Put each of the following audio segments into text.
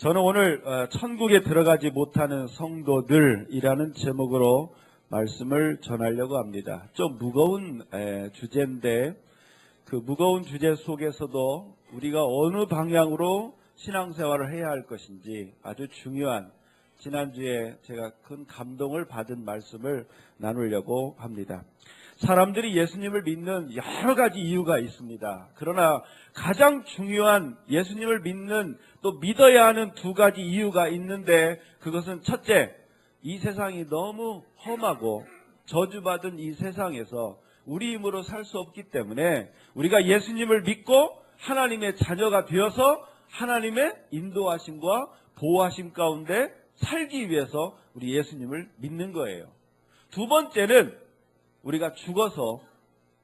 저는 오늘 천국에 들어가지 못하는 성도들이라는 제목으로 말씀을 전하려고 합니다. 좀 무거운 주제인데 그 무거운 주제 속에서도 우리가 어느 방향으로 신앙생활을 해야 할 것인지 아주 중요한, 지난주에 제가 큰 감동을 받은 말씀을 나누려고 합니다. 사람들이 예수님을 믿는 여러 가지 이유가 있습니다. 그러나 가장 중요한, 예수님을 믿는, 또 믿어야 하는 두 가지 이유가 있는데, 그것은 첫째, 이 세상이 너무 험하고 저주받은 이 세상에서 우리 힘으로 살 수 없기 때문에 우리가 예수님을 믿고 하나님의 자녀가 되어서 하나님의 인도하심과 보호하심 가운데 살기 위해서 우리 예수님을 믿는 거예요. 두 번째는 우리가 죽어서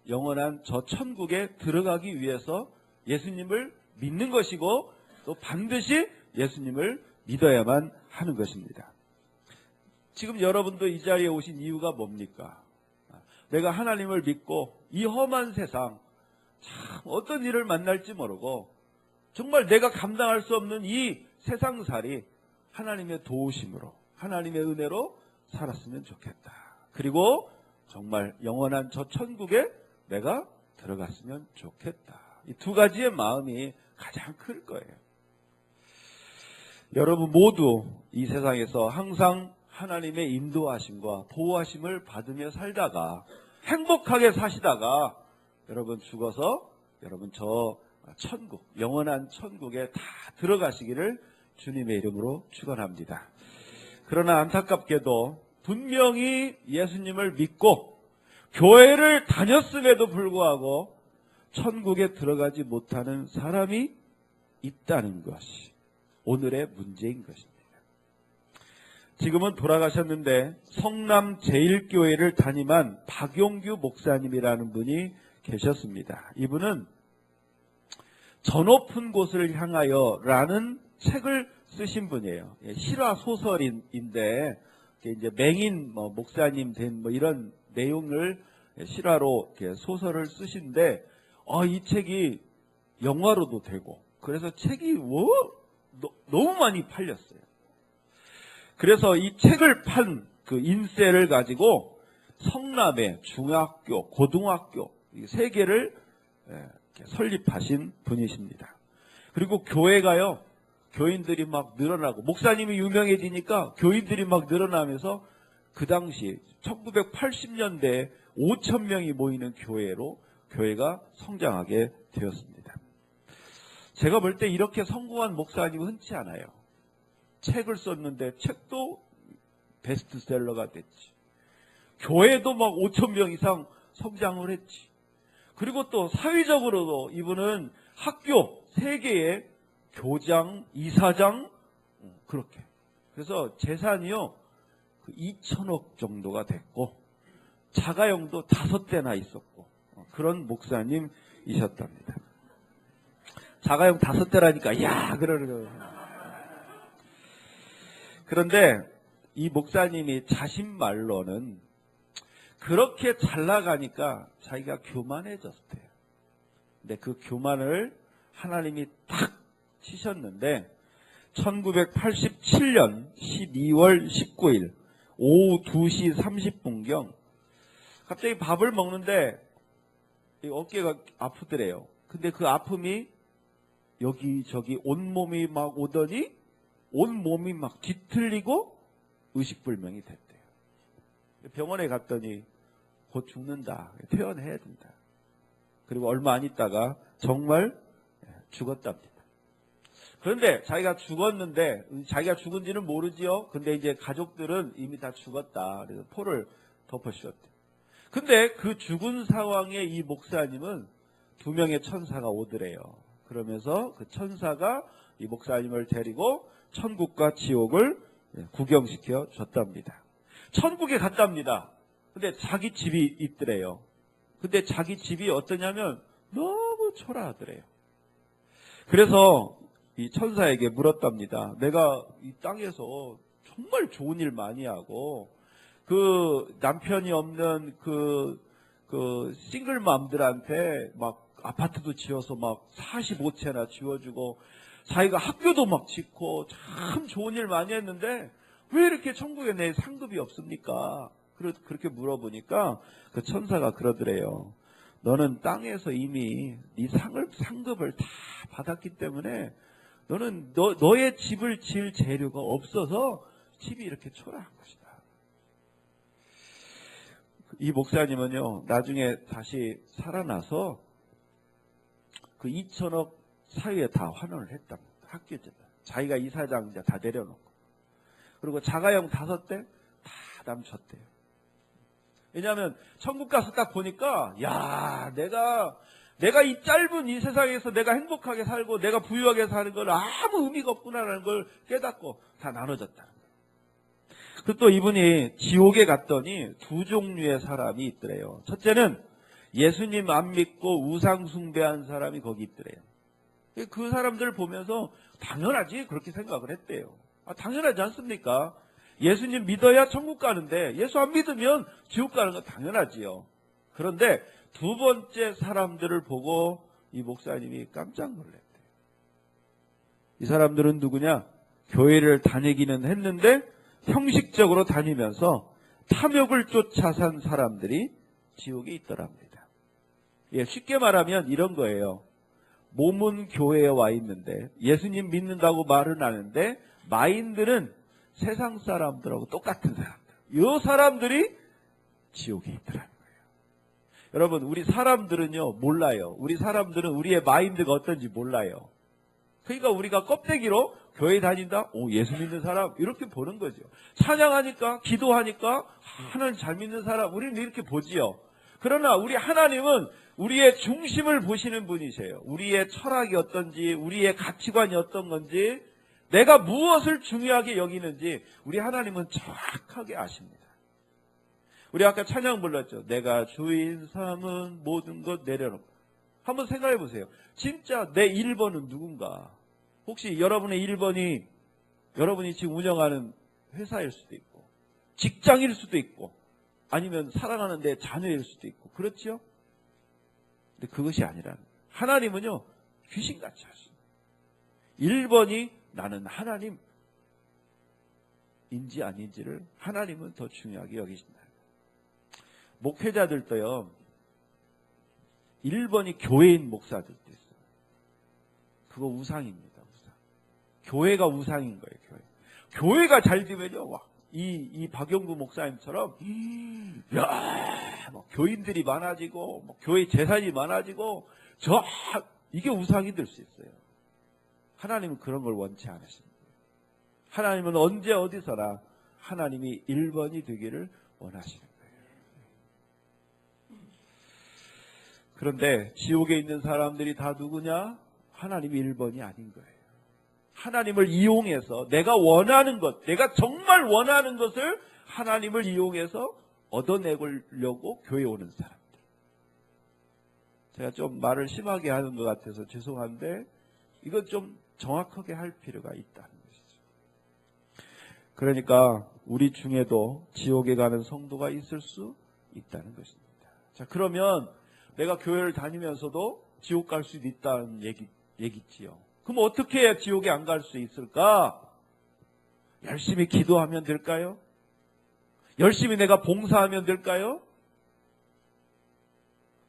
영원한 저 천국에 들어가기 위해서 예수님을 믿는 것이고, 또 반드시 예수님을 믿어야만 하는 것입니다. 지금 여러분도 이 자리에 오신 이유가 뭡니까? 내가 하나님을 믿고 이 험한 세상, 참 어떤 일을 만날지 모르고 정말 내가 감당할 수 없는 이 세상살이 하나님의 도우심으로, 하나님의 은혜로 살았으면 좋겠다. 그리고 정말 영원한 저 천국에 내가 들어갔으면 좋겠다. 이 두 가지의 마음이 가장 클 거예요. 여러분 모두 이 세상에서 항상 하나님의 인도하심과 보호하심을 받으며 살다가 행복하게 사시다가 여러분 죽어서 여러분 저 천국, 영원한 천국에 다 들어가시기를 주님의 이름으로 축원합니다. 그러나 안타깝게도 분명히 예수님을 믿고 교회를 다녔음에도 불구하고 천국에 들어가지 못하는 사람이 있다는 것이 오늘의 문제인 것입니다. 지금은 돌아가셨는데 성남 제1교회를 담임한 박용규 목사님이라는 분이 계셨습니다. 이분은 저 높은 곳을 향하여 라는 책을 쓰신 분이에요. 실화 소설인데 이제 맹인 목사님 된 이런 내용을 실화로 소설을 쓰신데 이 책이 영화로도 되고, 그래서 책이 너무 많이 팔렸어요. 그래서 이 책을 판 그 인세를 가지고 성남의 중학교, 고등학교 3개를 설립하신 분이십니다. 그리고 교회가요, 교인들이 막 늘어나고, 목사님이 유명해지니까 교인들이 막 늘어나면서 그 당시 1980년대에 5,000명이 모이는 교회가 성장하게 되었습니다. 제가 볼 때 이렇게 성공한 목사님은 흔치 않아요. 책을 썼는데 책도 베스트셀러가 됐지. 교회도 막 5,000명 이상 성장을 했지. 그리고 또 사회적으로도 이분은 학교 3개의 교장, 이사장, 그렇게. 그래서 재산이요, 2천억 정도가 됐고, 자가용도 5대나 있었고, 그런 목사님이셨답니다. 자가용 5대라니까, 야, 그러는. 그런데 이 목사님이 자신 말로는 그렇게 잘 나가니까 자기가 교만해졌대요. 근데 그 교만을 하나님이 탁 치셨는데 1987년 12월 19일 오후 2시 30분경 갑자기 밥을 먹는데 어깨가 아프더래요. 근데 그 아픔이 여기저기 온몸이 막 오더니 온몸이 막 뒤틀리고 의식불명이 됐대요. 병원에 갔더니 곧 죽는다, 퇴원해야 된다. 그리고 얼마 안 있다가 정말 죽었답니다. 그런데 자기가 죽었는데, 자기가 죽은지는 모르지요. 근데 이제 가족들은 이미 다 죽었다. 그래서 포를 덮어씌웠대요. 근데 그 죽은 상황에 이 목사님은 2명의 천사가 오더래요. 그러면서 그 천사가 이 목사님을 데리고 천국과 지옥을 구경시켜 줬답니다. 천국에 갔답니다. 근데 자기 집이 있더래요. 근데 자기 집이 어떠냐면 너무 초라하더래요. 그래서 이 천사에게 물었답니다. 내가 이 땅에서 정말 좋은 일 많이 하고, 그 남편이 없는 그 싱글맘들한테 막 아파트도 지어서 막 45채나 지어주고, 자기가 학교도 막 짓고 참 좋은 일 많이 했는데 왜 이렇게 천국에 내 상급이 없습니까? 그렇게 물어보니까 그 천사가 그러더래요. 너는 땅에서 이미 네 상급을 다 받았기 때문에 너는 너의 집을 지을 재료가 없어서 집이 이렇게 초라한 것이다. 이 목사님은요, 나중에 다시 살아나서 그 2천억 사유에 다 환원을 했답니다. 학교제다. 자기가 이사장 이제 다 내려놓고. 그리고 자가용 5대 다 남쳤대요. 왜냐하면 천국 가서 딱 보니까 야, 내가 이 짧은 이 세상에서 내가 행복하게 살고 내가 부유하게 사는 건 아무 의미가 없구나라는 걸 깨닫고 다 나눠졌다는 거예요. 그리고 또 이분이 지옥에 갔더니 2종류의 사람이 있더래요. 첫째는 예수님 안 믿고 우상 숭배한 사람이 거기 있더래요. 그 사람들 보면서 당연하지 그렇게 생각을 했대요. 당연하지 않습니까? 예수님 믿어야 천국 가는데 예수 안 믿으면 지옥 가는 건 당연하지요. 그런데 두 번째 사람들을 보고 이 목사님이 깜짝 놀랐대요. 이 사람들은 누구냐? 교회를 다니기는 했는데 형식적으로 다니면서 탐욕을 쫓아 산 사람들이 지옥에 있더랍니다. 예, 쉽게 말하면 이런 거예요. 몸은 교회에 와 있는데 예수님 믿는다고 말은 하는데 마인드는 세상 사람들하고 똑같은 사람들. 이 사람들이 지옥에 있더라는 거예요. 여러분, 우리 사람들은요 몰라요. 우리 사람들은 우리의 마인드가 어떤지 몰라요. 그러니까 우리가 껍데기로 교회 다닌다? 오, 예수 믿는 사람 이렇게 보는 거죠. 찬양하니까 기도하니까 하나님 잘 믿는 사람 우리는 이렇게 보지요. 그러나 우리 하나님은 우리의 중심을 보시는 분이세요. 우리의 철학이 어떤지 우리의 가치관이 어떤 건지 내가 무엇을 중요하게 여기는지 우리 하나님은 정확하게 아십니다. 우리 아까 찬양 불렀죠. 내가 주인 삼은 모든 것 내려놓고. 한번 생각해 보세요. 진짜 내 1번은 누군가? 혹시 여러분의 1번이 여러분이 지금 운영하는 회사일 수도 있고 직장일 수도 있고 아니면 사랑하는 내 자녀일 수도 있고 그렇죠? 근데 그것이 아니라 하나님은요 귀신같이 하십니다. 1번이 나는 하나님인지 아닌지를 하나님은 더 중요하게 여기신다. 목회자들도요 1번이 교회인 목사들도 있어요. 그거 우상입니다. 우상. 교회가 우상인 거예요. 교회가 잘 되면요 이 박영구 목사님처럼 뭐 교인들이 많아지고 뭐 교회 재산이 많아지고 이게 우상이 될 수 있어요. 하나님은 그런 걸 원치 않으십니다. 하나님은 언제 어디서나 하나님이 1번이 되기를 원하시는 거예요. 그런데 지옥에 있는 사람들이 다 누구냐? 하나님이 1번이 아닌 거예요. 하나님을 이용해서 내가 원하는 것, 내가 정말 원하는 것을 하나님을 이용해서 얻어내려고 교회에 오는 사람들. 제가 좀 말을 심하게 하는 것 같아서 죄송한데 이건 좀 정확하게 할 필요가 있다는 것이죠. 그러니까 우리 중에도 지옥에 가는 성도가 있을 수 있다는 것입니다. 자, 그러면 내가 교회를 다니면서도 지옥 갈 수 있다는 얘기지요. 그럼 어떻게 해야 지옥에 안 갈 수 있을까? 열심히 기도하면 될까요? 열심히 내가 봉사하면 될까요?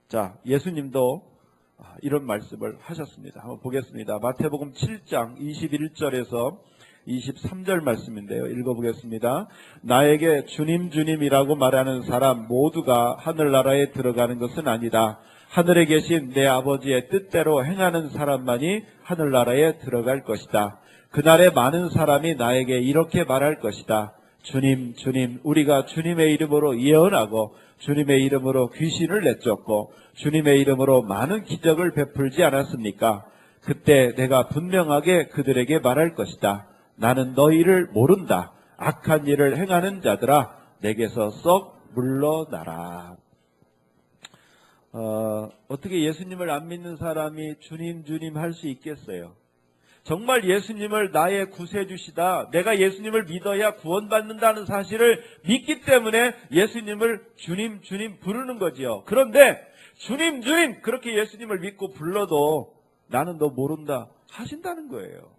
자, 예수님도 이런 말씀을 하셨습니다. 한번 보겠습니다. 마태복음 7장 21절에서 23절 말씀인데요. 읽어보겠습니다. 나에게 주님 주님이라고 말하는 사람 모두가 하늘나라에 들어가는 것은 아니다. 하늘에 계신 내 아버지의 뜻대로 행하는 사람만이 하늘나라에 들어갈 것이다. 그날에 많은 사람이 나에게 이렇게 말할 것이다. 주님 주님 우리가 주님의 이름으로 예언하고 주님의 이름으로 귀신을 내쫓고 주님의 이름으로 많은 기적을 베풀지 않았습니까? 그때 내가 분명하게 그들에게 말할 것이다. 나는 너희를 모른다. 악한 일을 행하는 자들아 내게서 썩 물러나라. 어떻게 예수님을 안 믿는 사람이 주님 주님 할 수 있겠어요? 정말 예수님을 나의 구세주시다. 내가 예수님을 믿어야 구원받는다는 사실을 믿기 때문에 예수님을 주님 주님 부르는 거지요. 그런데 주님 주님 그렇게 예수님을 믿고 불러도 나는 너 모른다. 하신다는 거예요.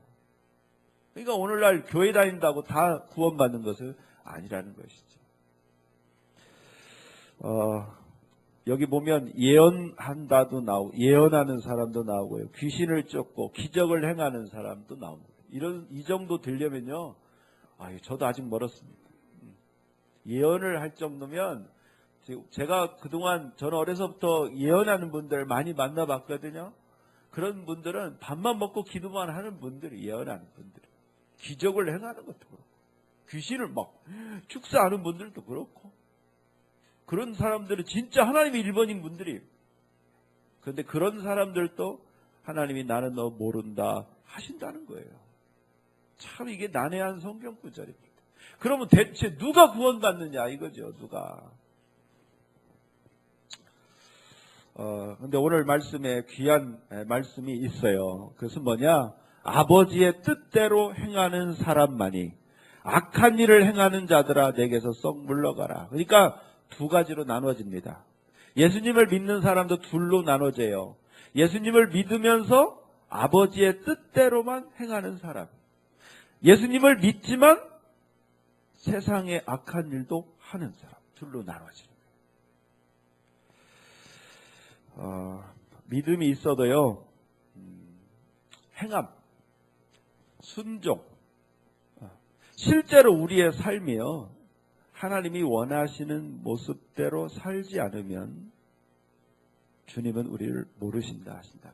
그러니까 오늘날 교회 다닌다고 다 구원받는 것은 아니라는 것이죠. 여기 보면 예언한다도 나오고 예언하는 사람도 나오고요. 귀신을 쫓고 기적을 행하는 사람도 나옵니다. 이 정도 되려면요. 저도 아직 멀었습니다. 예언을 할 정도면 제가 그동안 저는 어려서부터 예언하는 분들 많이 만나봤거든요. 그런 분들은 밥만 먹고 기도만 하는 분들이 예언하는 분들. 기적을 행하는 것도 그렇고 귀신을 막 축사하는 분들도 그렇고 그런 사람들은 진짜 하나님의 1번인 분들이. 그런데 그런 사람들도 하나님이 나는 너 모른다 하신다는 거예요. 참 이게 난해한 성경 구절입니다. 그러면 대체 누가 구원받느냐 이거죠. 누가. 근데 오늘 말씀에 귀한 말씀이 있어요. 그것은 뭐냐? 아버지의 뜻대로 행하는 사람만이 악한 일을 행하는 자들아 내게서 썩 물러가라. 그러니까 두 가지로 나눠집니다. 예수님을 믿는 사람도 둘로 나눠져요. 예수님을 믿으면서 아버지의 뜻대로만 행하는 사람. 예수님을 믿지만 세상의 악한 일도 하는 사람. 둘로 나눠집니다. 믿음이 있어도요. 행함, 순종. 실제로 우리의 삶이요. 하나님이 원하시는 모습대로 살지 않으면 주님은 우리를 모르신다 하신다.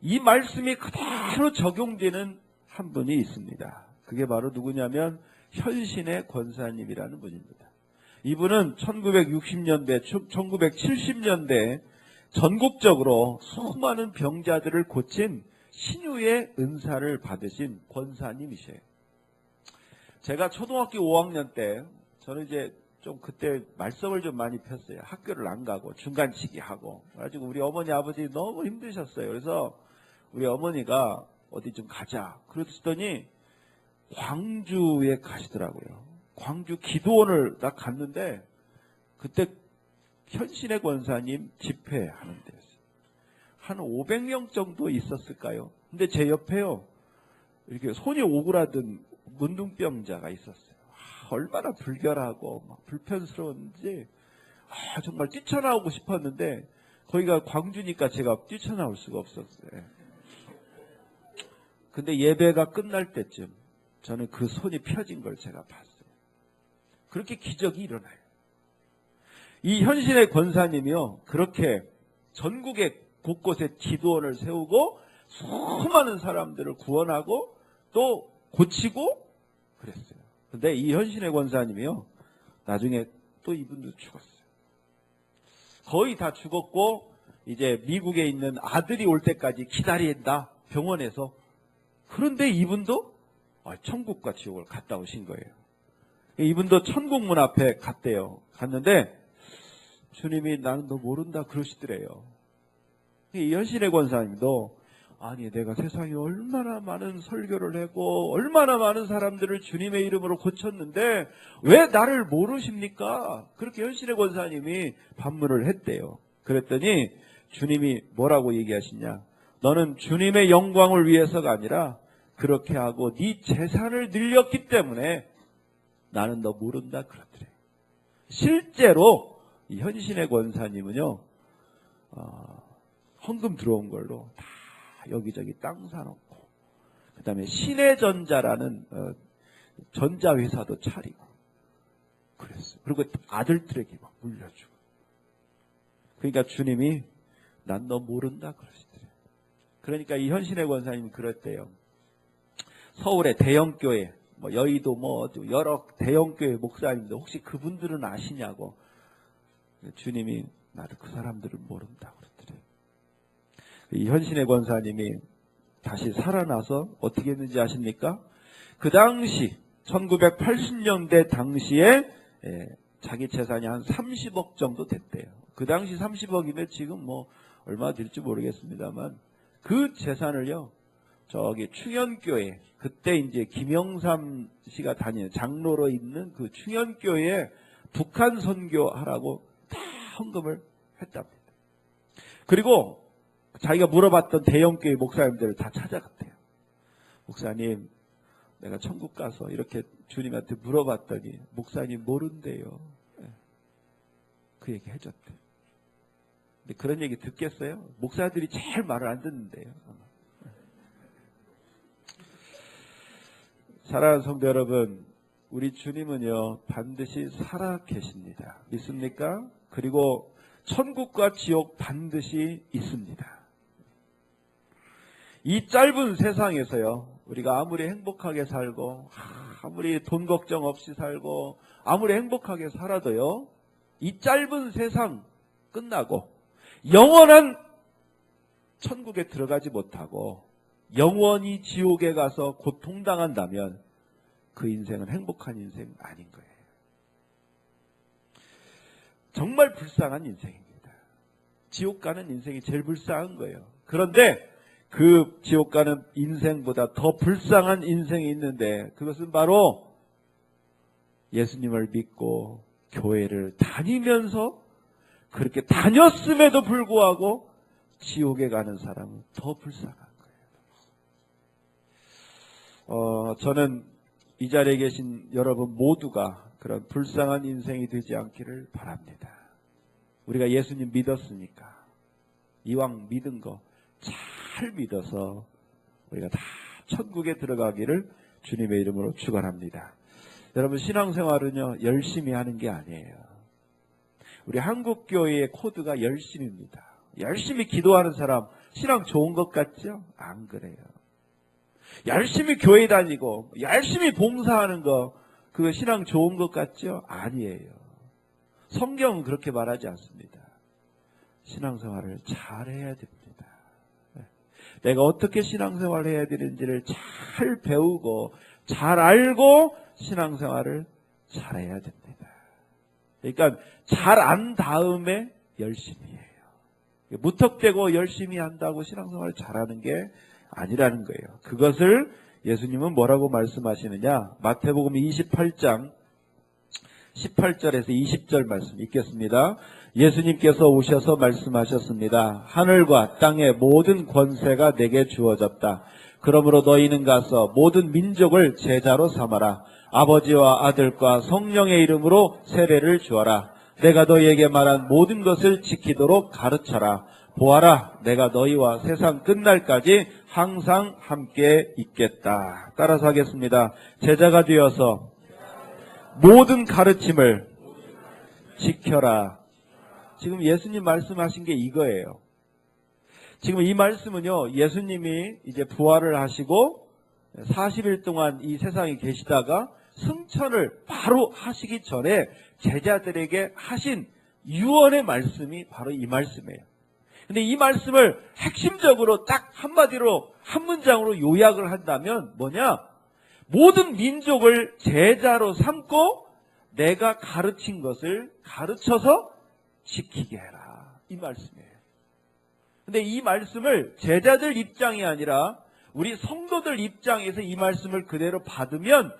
이 말씀이 그대로 적용되는 한 분이 있습니다. 그게 바로 누구냐면 현신의 권사님이라는 분입니다. 이분은 1960년대, 1970년대 전국적으로 수많은 병자들을 고친 신유의 은사를 받으신 권사님이세요. 제가 초등학교 5학년 때 저는 이제 좀 그때 말썽을 좀 많이 폈어요. 학교를 안 가고 중간치기 하고. 그래가지고 우리 어머니 아버지 너무 힘드셨어요. 그래서 우리 어머니가 어디 좀 가자 그러더니 광주에 가시더라고요. 광주 기도원을 딱 갔는데 그때 현신의 권사님 집회하는 데였어요. 한 500명 정도 있었을까요? 근데 제 옆에요. 이렇게 손이 오그라든 문둥병자가 있었어요. 얼마나 불결하고 막 불편스러운지 정말 뛰쳐나오고 싶었는데 거기가 광주니까 제가 뛰쳐나올 수가 없었어요. 근데 예배가 끝날 때쯤 저는 그 손이 펴진 걸 제가 봤어요. 그렇게 기적이 일어나요. 이 현신의 권사님이요. 그렇게 전국의 곳곳에 기도원을 세우고 수많은 사람들을 구원하고 또 고치고 그랬어요. 근데 이 현신의 권사님이요. 나중에 또 이분도 죽었어요. 거의 다 죽었고 이제 미국에 있는 아들이 올 때까지 기다린다. 병원에서. 그런데 이분도 천국과 지옥을 갔다 오신 거예요. 이분도 천국 문 앞에 갔대요. 갔는데 주님이 나는 너 모른다 그러시더래요. 이 현신의 권사님도 아니 내가 세상에 얼마나 많은 설교를 하고 얼마나 많은 사람들을 주님의 이름으로 고쳤는데 왜 나를 모르십니까? 그렇게 현신의 권사님이 반문을 했대요. 그랬더니 주님이 뭐라고 얘기하시냐? 너는 주님의 영광을 위해서가 아니라 그렇게 하고 네 재산을 늘렸기 때문에 나는 너 모른다 그러더래요. 실제로 이 현신의 권사님은요. 헌금 들어온 걸로 다 여기저기 땅 사놓고 그 다음에 신해전자라는 전자회사도 차리고 그랬어요. 그리고 아들들에게 막 물려주고. 그러니까 주님이 난 너 모른다 그러시더래요. 그러니까 이 현신의 권사님이 그랬대요. 서울의 대형교회 여의도 여러 대형교회 목사님들 혹시 그분들은 아시냐고. 주님이 나도 그 사람들을 모른다 그러더래요. 이 현신의 권사님이 다시 살아나서 어떻게 했는지 아십니까? 그 당시 1980년대 당시에 자기 재산이 한 30억 정도 됐대요. 그 당시 30억이면 지금 얼마 될지 모르겠습니다만 그 재산을요. 저기 충현교회 그때 이제 김영삼 씨가 다니는 장로로 있는 그 충현교회에 북한 선교하라고 다 헌금을 했답니다. 그리고 자기가 물어봤던 대형교회 목사님들을 다 찾아갔대요. 목사님, 내가 천국 가서 이렇게 주님한테 물어봤더니 목사님 모른대요. 그 얘기 해줬대요. 근데 그런 얘기 듣겠어요? 목사들이 제일 말을 안 듣는데요. 사랑하는 성도 여러분, 우리 주님은요 반드시 살아 계십니다. 믿습니까? 그리고 천국과 지옥 반드시 있습니다. 이 짧은 세상에서요, 우리가 아무리 행복하게 살고 아무리 돈 걱정 없이 살고 아무리 행복하게 살아도요, 이 짧은 세상 끝나고 영원한 천국에 들어가지 못하고 영원히 지옥에 가서 고통당한다면 그 인생은 행복한 인생 아닌 거예요. 정말 불쌍한 인생입니다. 지옥 가는 인생이 제일 불쌍한 거예요. 그런데 그 지옥 가는 인생보다 더 불쌍한 인생이 있는데, 그것은 바로 예수님을 믿고 교회를 다니면서 그렇게 다녔음에도 불구하고 지옥에 가는 사람은 더 불쌍한 거예요. 저는 이 자리에 계신 여러분 모두가 그런 불쌍한 인생이 되지 않기를 바랍니다. 우리가 예수님 믿었으니까 이왕 믿은 거 잘 믿어서 우리가 다 천국에 들어가기를 주님의 이름으로 축원합니다. 여러분, 신앙생활은요 열심히 하는 게 아니에요. 우리 한국교회의 코드가 열심입니다. 열심히 기도하는 사람 신앙 좋은 것 같죠? 안 그래요. 열심히 교회 다니고 열심히 봉사하는 거, 그거 신앙 좋은 것 같죠? 아니에요. 성경은 그렇게 말하지 않습니다. 신앙생활을 잘해야 됩니다. 내가 어떻게 신앙생활을 해야 되는지를 잘 배우고 잘 알고 신앙생활을 잘해야 됩니다. 그러니까 잘 안 다음에 열심히 해요. 무턱대고 열심히 한다고 신앙생활을 잘하는 게 아니라는 거예요. 그것을 예수님은 뭐라고 말씀하시느냐? 마태복음 28장 18절에서 20절 말씀 읽겠습니다. 예수님께서 오셔서 말씀하셨습니다. 하늘과 땅의 모든 권세가 내게 주어졌다. 그러므로 너희는 가서 모든 민족을 제자로 삼아라. 아버지와 아들과 성령의 이름으로 세례를 주어라. 내가 너희에게 말한 모든 것을 지키도록 가르쳐라. 보아라, 내가 너희와 세상 끝날까지 항상 함께 있겠다. 따라서 하겠습니다. 제자가 되어서 모든 가르침을 지켜라. 지금 예수님 말씀하신 게 이거예요. 지금 이 말씀은요, 예수님이 이제 부활을 하시고 40일 동안 이 세상에 계시다가 승천을 바로 하시기 전에 제자들에게 하신 유언의 말씀이 바로 이 말씀이에요. 근데 이 말씀을 핵심적으로 딱 한마디로 한 문장으로 요약을 한다면 뭐냐? 모든 민족을 제자로 삼고 내가 가르친 것을 가르쳐서 지키게 해라. 이 말씀이에요. 근데 이 말씀을 제자들 입장이 아니라 우리 성도들 입장에서 이 말씀을 그대로 받으면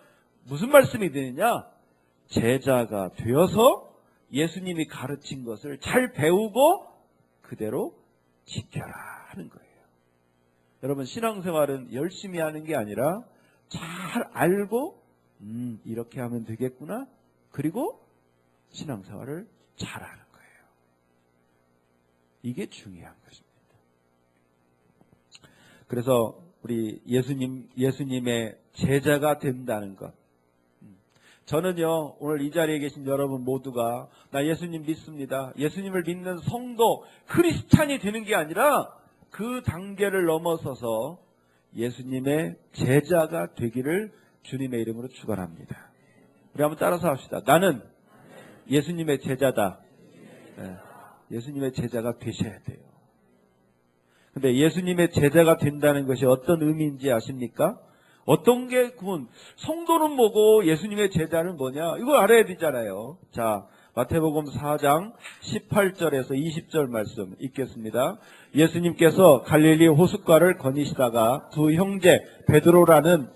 무슨 말씀이 되느냐? 제자가 되어서 예수님이 가르친 것을 잘 배우고 그대로 지켜라 하는 거예요. 여러분, 신앙생활은 열심히 하는 게 아니라 잘 알고 이렇게 하면 되겠구나. 그리고 신앙생활을 잘하는 거예요. 이게 중요한 것입니다. 그래서 우리 예수님의 제자가 된다는 것. 저는요, 오늘 이 자리에 계신 여러분 모두가 나 예수님 믿습니다. 예수님을 믿는 성도, 크리스찬이 되는 게 아니라 그 단계를 넘어서서 예수님의 제자가 되기를 주님의 이름으로 축원합니다. 우리 한번 따라서 합시다. 나는 예수님의 제자다. 네, 예수님의 제자가 되셔야 돼요. 근데 예수님의 제자가 된다는 것이 어떤 의미인지 아십니까? 어떤 게 그건 성도는 뭐고 예수님의 제자는 뭐냐? 이걸 알아야 되잖아요. 자, 마태복음 4장 18절에서 20절 말씀 읽겠습니다. 예수님께서 갈릴리 호숫가를 거니시다가 두 형제 베드로라는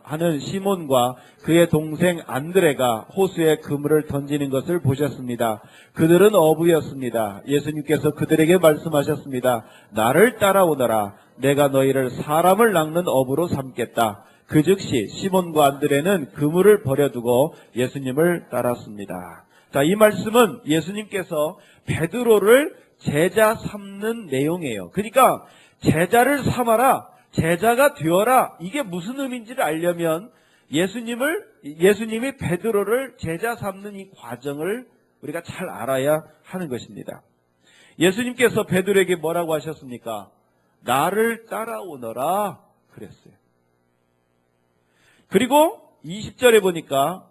하는 시몬과 그의 동생 안드레가 호수에 그물을 던지는 것을 보셨습니다. 그들은 어부였습니다. 예수님께서 그들에게 말씀하셨습니다. 나를 따라오너라. 내가 너희를 사람을 낚는 어부로 삼겠다. 그 즉시 시몬과 안드레는 그물을 버려두고 예수님을 따랐습니다. 자, 이 말씀은 예수님께서 베드로를 제자 삼는 내용이에요. 그러니까 제자를 삼아라, 제자가 되어라. 이게 무슨 의미인지를 알려면 예수님이 베드로를 제자 삼는 이 과정을 우리가 잘 알아야 하는 것입니다. 예수님께서 베드로에게 뭐라고 하셨습니까? 나를 따라오너라 그랬어요. 그리고 20절에 보니까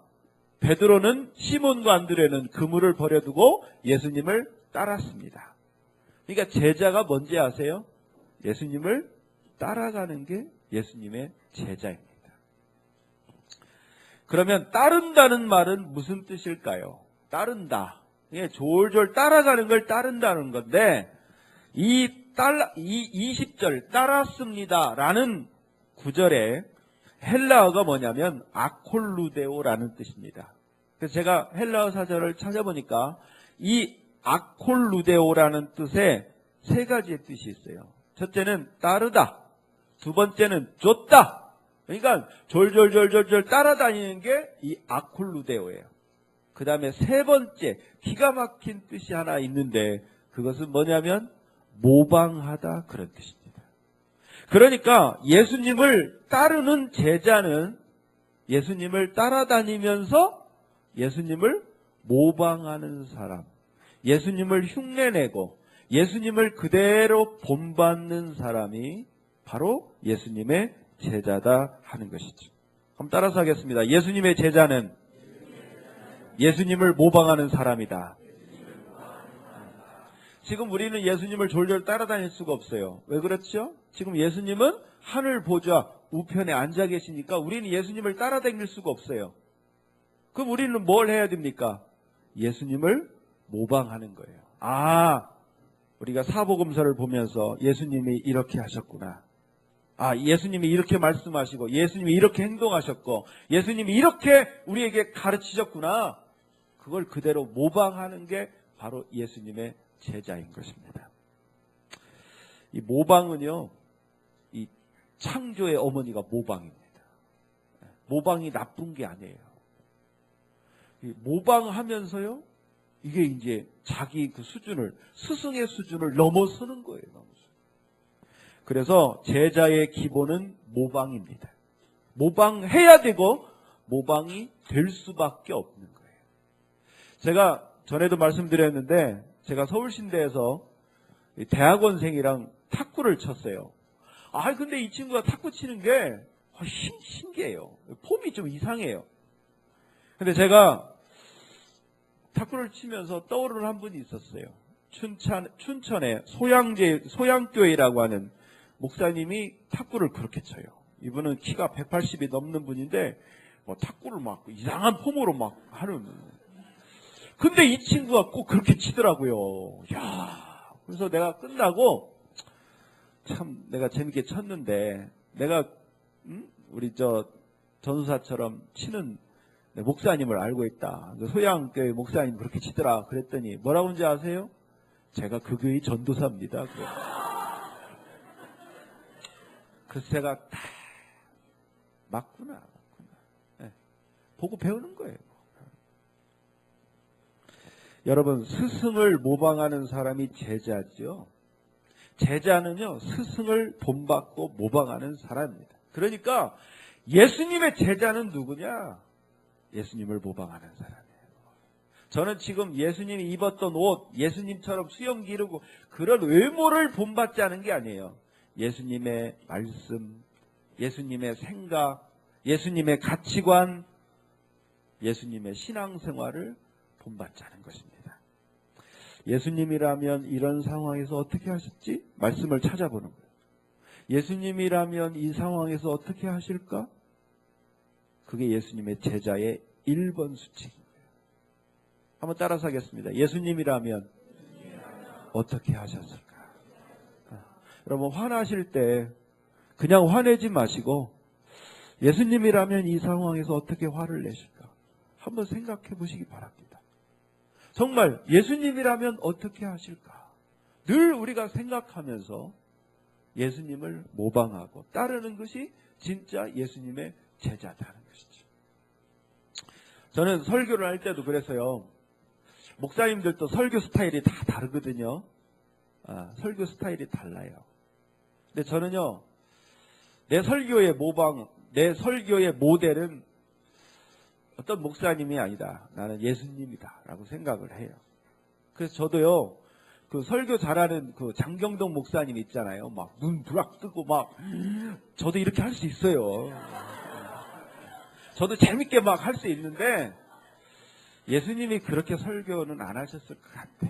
베드로는 시몬과 안드레는 그물을 버려두고 예수님을 따랐습니다. 그러니까 제자가 뭔지 아세요? 예수님을 따라가는 게 예수님의 제자입니다. 그러면 따른다는 말은 무슨 뜻일까요? 따른다. 졸졸 따라가는 걸 따른다는 건데 이 20절 따랐습니다 라는 구절에 헬라어가 뭐냐면 아콜루데오라는 뜻입니다. 그래서 제가 헬라어 사전을 찾아보니까 이 아콜루데오라는 뜻에 세 가지의 뜻이 있어요. 첫째는 따르다, 두 번째는 쫓다. 그러니까 졸졸졸졸 따라다니는 게 이 아콜루데오예요. 그 다음에 세 번째 기가 막힌 뜻이 하나 있는데 그것은 뭐냐면 모방하다 그런 뜻입니다. 그러니까 예수님을 따르는 제자는 예수님을 따라다니면서 예수님을 모방하는 사람, 예수님을 흉내내고 예수님을 그대로 본받는 사람이 바로 예수님의 제자다 하는 것이죠. 그럼 따라서 하겠습니다. 예수님의 제자는 예수님을 모방하는 사람이다. 지금 우리는 예수님을 졸졸 따라다닐 수가 없어요. 왜 그렇죠? 지금 예수님은 하늘 보좌 우편에 앉아 계시니까 우리는 예수님을 따라다닐 수가 없어요. 그럼 우리는 뭘 해야 됩니까? 예수님을 모방하는 거예요. 아, 우리가 사복음서를 보면서 예수님이 이렇게 하셨구나. 아, 예수님이 이렇게 말씀하시고 예수님이 이렇게 행동하셨고 예수님이 이렇게 우리에게 가르치셨구나. 그걸 그대로 모방하는 게 바로 예수님의 제자인 것입니다. 이 모방은요, 이 창조의 어머니가 모방입니다. 모방이 나쁜 게 아니에요. 이 모방하면서요, 이게 이제 자기 그 수준을, 스승의 수준을 넘어서는 거예요. 그래서 제자의 기본은 모방입니다. 모방해야 되고 모방이 될 수밖에 없는 거예요. 제가 전에도 말씀드렸는데 제가 서울신대에서 대학원생이랑 탁구를 쳤어요. 아, 근데 이 친구가 탁구 치는 게 신기해요. 폼이 좀 이상해요. 근데 제가 탁구를 치면서 떠오르는 한 분이 있었어요. 춘천에 소양교회라고 하는 목사님이 탁구를 그렇게 쳐요. 이분은 키가 180이 넘는 분인데 뭐 탁구를 막 이상한 폼으로 막 하는. 근데 이 친구가 꼭 그렇게 치더라고요. 야, 그래서 내가 끝나고 참 내가 재밌게 쳤는데 내가 우리 저 전우사처럼 치는 목사님을 알고 있다. 소양교회 목사님 그렇게 치더라. 그랬더니 뭐라고 하는지 아세요? 제가 그 교회 전도사입니다. 그래서 제가 맞구나. 네. 보고 배우는 거예요. 여러분, 스승을 모방하는 사람이 제자죠. 제자는요, 스승을 본받고 모방하는 사람입니다. 그러니까 예수님의 제자는 누구냐? 예수님을 모방하는 사람이에요. 저는 지금 예수님이 입었던 옷, 예수님처럼 수염 기르고 그런 외모를 본받지 않은 게 아니에요. 예수님의 말씀, 예수님의 생각, 예수님의 가치관, 예수님의 신앙생활을 본받자는 것입니다. 예수님이라면 이런 상황에서 어떻게 하셨지? 말씀을 찾아보는 거예요. 예수님이라면 이 상황에서 어떻게 하실까? 그게 예수님의 제자의 1번 수칙인 거예요. 한번 따라서 하겠습니다. 예수님이라면 어떻게 하셨을까? 여러분, 화나실 때 그냥 화내지 마시고 예수님이라면 이 상황에서 어떻게 화를 내실까? 한번 생각해 보시기 바랍니다. 정말 예수님이라면 어떻게 하실까? 늘 우리가 생각하면서 예수님을 모방하고 따르는 것이 진짜 예수님의 제자다는 것이죠. 저는 설교를 할 때도 그래서요. 목사님들도 설교 스타일이 다 다르거든요. 설교 스타일이 달라요. 근데 저는요. 내 설교의 모델은 어떤 목사님이 아니다. 나는 예수님이다. 라고 생각을 해요. 그래서 저도요. 그 설교 잘하는 그 장경동 목사님 있잖아요. 막 눈 부락 뜨고 막 저도 이렇게 할 수 있어요. 저도 재밌게 막 할 수 있는데 예수님이 그렇게 설교는 안 하셨을 것 같아.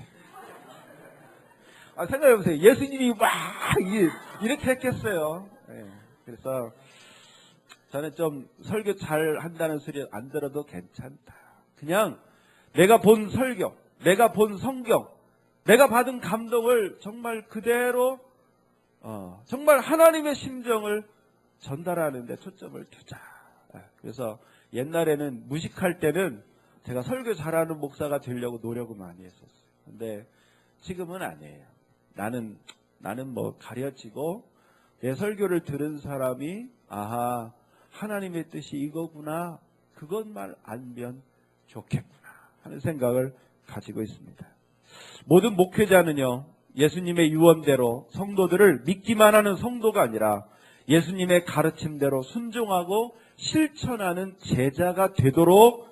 생각해보세요. 예수님이 막 이렇게 했겠어요. 네. 그래서 저는 좀 설교 잘 한다는 소리 안 들어도 괜찮다. 그냥 내가 본 설교, 내가 본 성경, 내가 받은 감동을 정말 그대로 정말 하나님의 심정을 전달하는 데 초점을 두자. 그래서 옛날에는 무식할 때는 제가 설교 잘하는 목사가 되려고 노력을 많이 했었어요. 근데 지금은 아니에요. 나는 뭐 가려지고 내 설교를 들은 사람이 아하 하나님의 뜻이 이거구나 그것만 알면 좋겠구나 하는 생각을 가지고 있습니다. 모든 목회자는요 예수님의 유언대로 성도들을 믿기만 하는 성도가 아니라 예수님의 가르침대로 순종하고 실천하는 제자가 되도록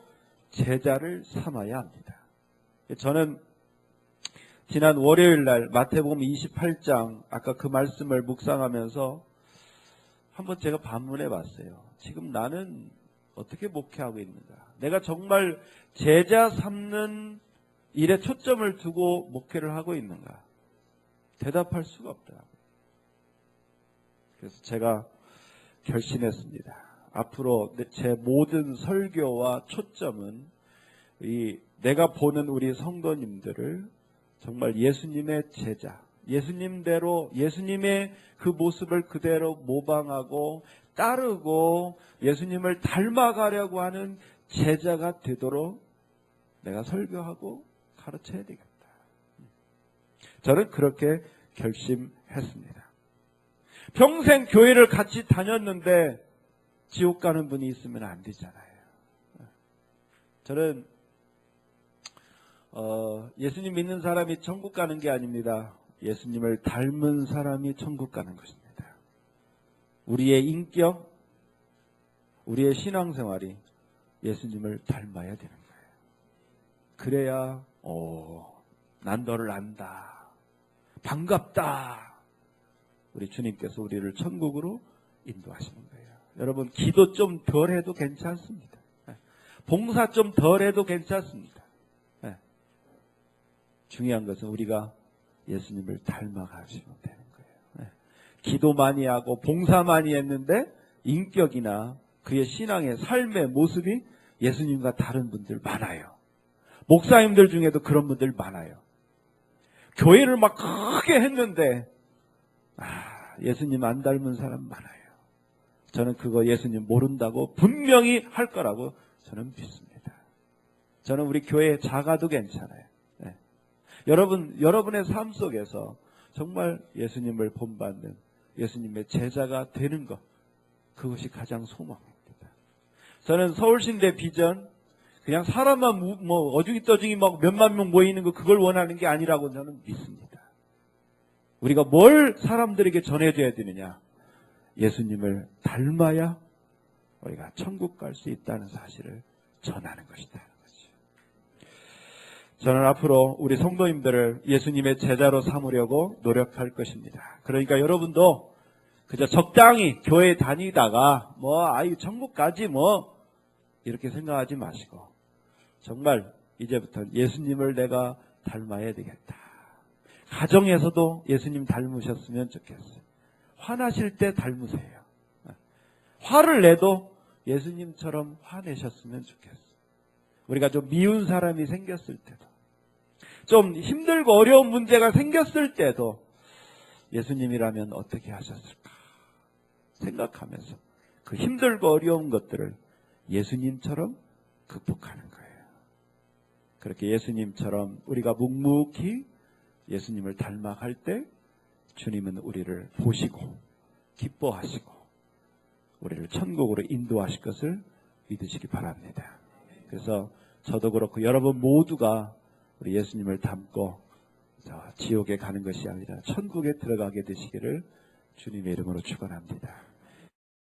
제자를 삼아야 합니다. 저는 지난 월요일 날 마태복음 28장 아까 그 말씀을 묵상하면서 한번 제가 반문해 봤어요. 지금 나는 어떻게 목회하고 있는가? 내가 정말 제자 삼는 일에 초점을 두고 목회를 하고 있는가? 대답할 수가 없더라고요. 그래서 제가 결심했습니다. 앞으로 제 모든 설교와 초점은 내가 보는 우리 성도님들을 정말 예수님의 제자, 예수님대로 예수님의 그 모습을 그대로 모방하고 따르고 예수님을 닮아가려고 하는 제자가 되도록 내가 설교하고 가르쳐야 되겠다. 저는 그렇게 결심했습니다. 평생 교회를 같이 다녔는데 지옥 가는 분이 있으면 안 되잖아요. 저는 예수님 믿는 사람이 천국 가는 게 아닙니다. 예수님을 닮은 사람이 천국 가는 것입니다. 우리의 인격, 우리의 신앙생활이 예수님을 닮아야 되는 거예요. 그래야 난 너를 안다. 반갑다. 우리 주님께서 우리를 천국으로 인도하시는 거예요. 여러분 기도 좀 덜 해도 괜찮습니다. 봉사 좀 덜 해도 괜찮습니다. 중요한 것은 우리가 예수님을 닮아가시면 되는 거예요. 기도 많이 하고 봉사 많이 했는데 인격이나 그의 신앙의 삶의 모습이 예수님과 다른 분들 많아요. 목사님들 중에도 그런 분들 많아요. 교회를 막 크게 했는데 예수님 안 닮은 사람 많아요. 저는 그거 예수님 모른다고 분명히 할 거라고 저는 믿습니다. 저는 우리 교회 작아도 괜찮아요. 여러분의 삶 속에서 정말 예수님을 본받는 예수님의 제자가 되는 것, 그것이 가장 소망입니다. 저는 서울신대 비전, 그냥 사람만 어중이떠중이 막 몇만 명 모이는 거 그걸 원하는 게 아니라고 저는 믿습니다. 우리가 뭘 사람들에게 전해줘야 되느냐? 예수님을 닮아야 우리가 천국 갈 수 있다는 사실을 전하는 것이다. 저는 앞으로 우리 성도님들을 예수님의 제자로 삼으려고 노력할 것입니다. 그러니까 여러분도 그저 적당히 교회 다니다가 천국까지 이렇게 생각하지 마시고 정말 이제부터 예수님을 내가 닮아야 되겠다. 가정에서도 예수님 닮으셨으면 좋겠어요. 화나실 때 닮으세요. 화를 내도 예수님처럼 화내셨으면 좋겠어요. 우리가 좀 미운 사람이 생겼을 때도 좀 힘들고 어려운 문제가 생겼을 때도 예수님이라면 어떻게 하셨을까 생각하면서 그 힘들고 어려운 것들을 예수님처럼 극복하는 거예요. 그렇게 예수님처럼 우리가 묵묵히 예수님을 닮아갈 때 주님은 우리를 보시고 기뻐하시고 우리를 천국으로 인도하실 것을 믿으시기 바랍니다. 그래서 저도 그렇고 여러분 모두가 우리 예수님을 닮고 지옥에 가는 것이 아니라 천국에 들어가게 되시기를 주님의 이름으로 축원합니다.